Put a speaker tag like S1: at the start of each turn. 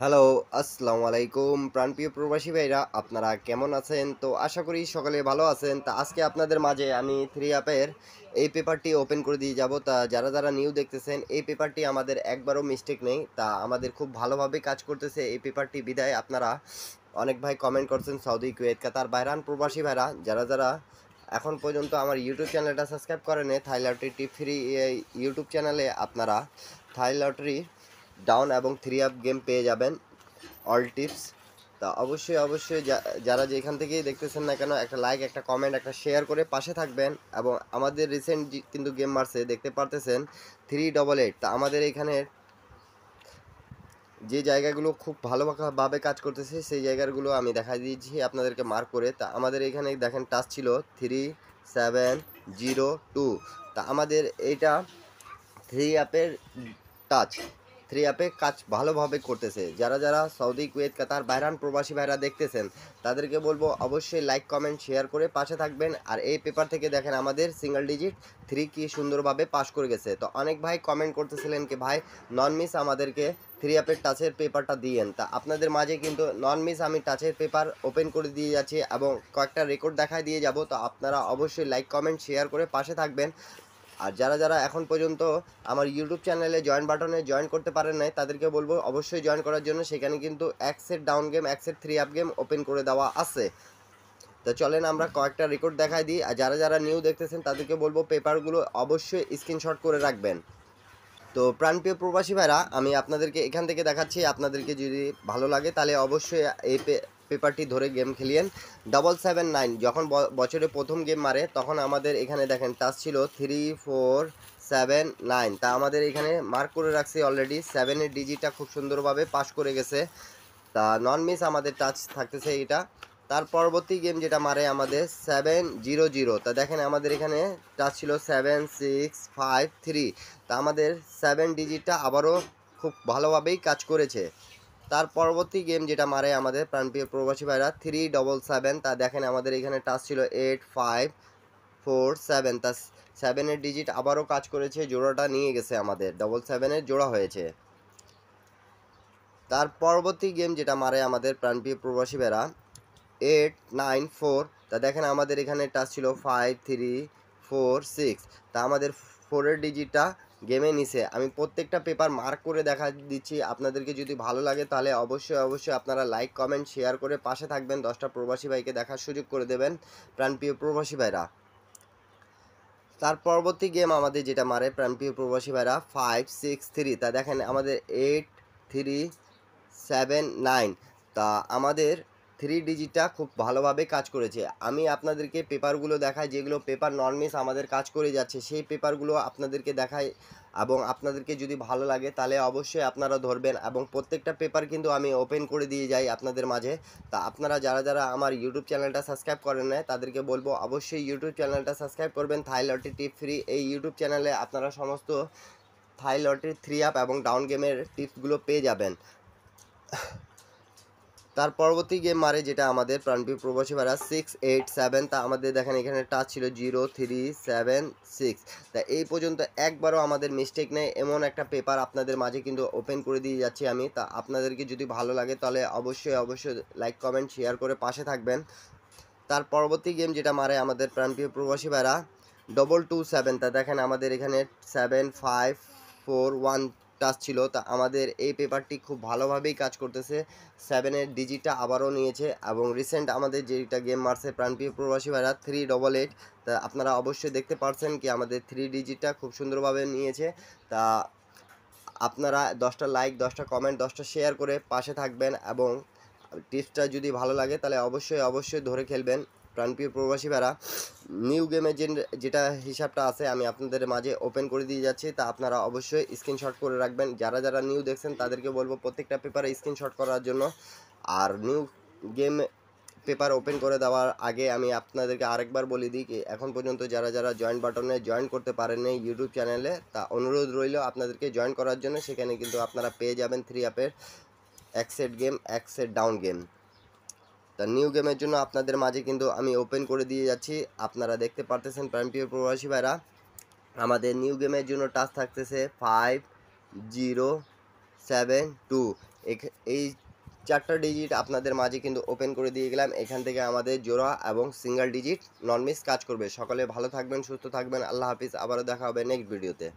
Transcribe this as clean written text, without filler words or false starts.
S1: Hello, আসসালামু আলাইকুম প্রাণপ্রিয় প্রবাসী ভাইরা, আপনারা কেমন আছেন? তো আশা করি সকলে ভালো আছেন। তা আজকে আপনাদের মাঝে আমি থ্রি অ্যাপের এই পেপারটি ওপেন করে দিয়ে যাব। তা যারা নিউ দেখতেছেন, এই পেপারটি আমাদের একবারও মিস্টেক নেই। তা আমাদের খুব ভালোভাবে কাজ করতেছে এই পেপারটি, বিদায় আপনারা অনেক ভাই কমেন্ট করছেন সৌদি, কুয়েত, কাতার, বাহরাইন প্রবাসী ভাইরা, যারা এখন পর্যন্ত আমার ইউটিউব চ্যানেলটা সাবস্ক্রাইব করেনি, থাই লটারি টিপ ফ্রি এই ইউটিউব চ্যানেলে আপনারা থাই লটারি ডাউন এবং থ্রি আপ গেম পেয়ে যাবেন, অল টিপস। তা অবশ্যই যারা যেখান থেকেই দেখতেছেন না কেন, একটা লাইক, একটা কমেন্ট, একটা শেয়ার করে পাশে থাকবেন। এবং আমাদের রিসেন্ট কিন্তু গেম মারছে, দেখতে পারতেছেন 388। তা আমাদের এখানে যে জায়গাগুলো খুব ভালোভাবে কাজ করতেছে সেই জায়গাগুলো আমি দেখাই দিয়েছি আপনাদেরকে মার্ক করে। তা আমাদের এখানে দেখেন টাচ ছিল 3702। তা আমাদের এইটা থ্রি অ্যাপের টাচ, থ্রি অ্যাপে কাজ ভালোভাবে করতেছে। যারা সৌদি, কুয়েত, কাতার, বাহরাইন প্রবাসী ভাইরা দেখতেছেন, তাদেরকে বলবো অবশ্যই লাইক, কমেন্ট, শেয়ার করে পাশে থাকবেন। আর এই পেপার থেকে দেখেন আমাদের সিঙ্গেল ডিজিট থ্রি কি সুন্দরভাবে পাস করে গেছে। তো অনেক ভাই কমেন্ট করতেছিলেন কি ভাই নন মিস আমাদেরকে থ্রি অ্যাপের টাচের পেপারটা দিয়েন। তা আপনাদের মাঝে কিন্তু নন মিস আমি টাচের পেপার ওপেন করে দিয়ে যাচ্ছি এবং কয়েকটা রেকর্ড দেখায় দিয়ে যাব। তো আপনারা অবশ্যই লাইক, কমেন্ট, শেয়ার করে পাশে থাকবেন। আর যারা এখন পর্যন্ত আমার ইউটিউব চ্যানেলে জয়েন বাটনে জয়েন করতে পারেন নাই, তাদেরকে বলবো অবশ্যই জয়েন করার জন্য। সেখানে কিন্তু এক সেট ডাউন গেম, এক set three up game open করে দেওয়া আছে। তো চলেন আমরা কয়েকটা রেকর্ড দেখাই দিই। আর যারা নিউ দেখতেছেন তাদেরকে বলবো পেপারগুলো অবশ্যই স্ক্রিনশট করে রাখবেন। তো প্রাণপ্রিয় প্রবাসী ভাইরা, আমি আপনাদেরকে এখান থেকে দেখাচ্ছি। আপনাদেরকে যদি ভালো লাগে তাহলে অবশ্যই এই পেপারটি ধরে গেম খেলিয়েন। 779 যখন বছরে প্রথম গেম মারে, তখন আমাদের এখানে দেখেন টাচ ছিল 3479। তা আমাদের এখানে মার্ক করে রাখছি অলরেডি, 7-এর ডিজিটটা খুব সুন্দরভাবে পাস করে গেছে। তা নন মিস আমাদের টাচ থাকতেছে এটা। তার পরবর্তী গেম যেটা মারে আমাদের 700। তা দেখেন আমাদের এখানে টাচ ছিল 7653। তা আমাদের 7 ডিজিটটা আবারও খুব ভালোভাবেই কাজ করেছে। তার পরবর্তী গেম যেটা মারে আমাদের প্রাণপ্রিয় প্রবাসী ভাইরা 377। তা দেখেন আমাদের এখানে টাচ ছিল 8547। তা 7-এর ডিজিট আবারও কাজ করেছে, জোড়াটা নিয়ে গেছে, আমাদের 777-এর জোড়া হয়েছে। তার পরবর্তী গেম যেটা মারে আমাদের প্রাণপ্রিয় প্রবাসী ভাইরা 894। তা দেখেন আমাদের এখানে টাচ ছিল 5346। তা আমাদের 4-এর ডিজিটটা গেমে নিছে। আমি প্রত্যেকটা পেপার মার্ক করে দেখা দিচ্ছি। আপনাদেরকে যদি ভালো লাগে তাহলে অবশ্যই আপনারা লাইক, কমেন্ট, শেয়ার করে পাশে থাকবেন। 10টা প্রবাসী ভাইকে দেখার সুযোগ করে দেবেন প্রাণপ্রিয় প্রবাসী ভাইরা। তার পরবর্তী গেম আমাদের যেটা মারে প্রাণপ্রিয় প্রবাসী ভাইরা 563। তা দেখেন আমাদের 8379। তা আমাদের থ্রি ডিজিটটা খুব ভালোভাবে কাজ করেছে। আমি আপনাদেরকে পেপারগুলো দেখাই, যেগুলো পেপার নন মিস আমাদের কাজ করে যাচ্ছে, সেই পেপারগুলো আপনাদেরকে দেখাই। এবং আপনাদেরকে যদি ভালো লাগে তাহলে অবশ্যই আপনারা ধরবেন। এবং প্রত্যেকটা পেপার কিন্তু আমি ওপেন করে দিয়ে যাই আপনাদের মাঝে। তা আপনারা যারা আমার ইউটিউব চ্যানেলটা সাবস্ক্রাইব করেন না, তাদেরকে বলবো অবশ্যই ইউটিউব চ্যানেলটা সাবস্ক্রাইব করবেন। থাই লটারি টিপ ফ্রি এই ইউটিউব চ্যানেলে আপনারা সমস্ত থাই লটারি থ্রি আপ এবং ডাউন গেমের টিপসগুলো পেয়ে যাবেন। তার পরবর্তী গেম মারে যেটা আমাদের প্রাণপ্রিয় প্রবাসী ভাড়া 687। তা আমাদের দেখেন এখানে টাচ ছিল 0376। তা এই পর্যন্ত একবারও আমাদের মিস্টেক নেই, এমন একটা পেপার আপনাদের মাঝে কিন্তু ওপেন করে দিয়ে যাচ্ছি আমি। তা আপনাদেরকে যদি ভালো লাগে তাহলে অবশ্যই লাইক, কমেন্ট, শেয়ার করে পাশে থাকবেন। তার পরবর্তী গেম যেটা মারে আমাদের প্রাণপ্রিয় প্রবাসী ভাইরা 227। তা দেখেন আমাদের এখানে 7541 টাচ ছিল। তা আমাদের এই পেপারটি খুব ভালোভাবেই কাজ করতেছে, 7-এর ডিজিটটা আবারও নিয়েছে। এবং রিসেন্ট আমাদের যেটা গেম মারছে প্রাণপ্রিয় প্রবাসী ভাইরা 388। তা আপনারা অবশ্যই দেখতে পাচ্ছেন কি আমাদের থ্রি ডিজিটটা খুব সুন্দরভাবে নিয়েছে। তা আপনারা 10টা লাইক, 10টা কমেন্ট, 10টা শেয়ার করে পাশে থাকবেন। এবং টিপসটা যদি ভালো লাগে তাহলে অবশ্যই ধরে খেলবেন প্রাণপ্রিয় প্রবাসী ভাইরা। নিউ গেমের যেটা হিসাবটা আছে আমি আপনাদের মাঝে ওপেন করে দিয়ে যাচ্ছি। তা আপনারা অবশ্যই স্ক্রিনশট করে রাখবেন। যারা নিউ দেখছেন তাদেরকে বলবো প্রত্যেকটা পেপারে স্ক্রিনশট করার জন্য। আর নিউ গেম পেপার ওপেন করে দেওয়ার আগে আমি আপনাদেরকে আরেকবার বলে দিই কি এখন পর্যন্ত যারা জয়েন বাটনে জয়েন করতে পারেননি ইউটিউব চ্যানেলে, তা অনুরোধ রইল আপনাদেরকে জয়েন করার জন্য। সেখানে কিন্তু আপনারা পেয়ে যাবেন থ্রি অ্যাপের এক সেট গেম, এক সেট ডাউন গেম। তা নিউ গেমের জন্য আপনাদের মাঝে কিন্তু আমি ওপেন করে দিয়ে যাচ্ছি। আপনারা দেখতে পারতেছেন প্রাণপ্রিয় প্রবাসী ভাইরা, আমাদের নিউ গেমের জন্য টাচ থাকতেছে 5072। এই 4টা ডিজিট আপনাদের মাঝে কিন্তু ওপেন করে দিয়ে গেলাম। এখান থেকে আমাদের জোড়া এবং সিঙ্গেল ডিজিট নন মিস কাজ করবে। সকলে ভালো থাকবেন, সুস্থ থাকবেন। আল্লাহ হাফিজ। আবারও দেখা হবে নেক্সট ভিডিওতে।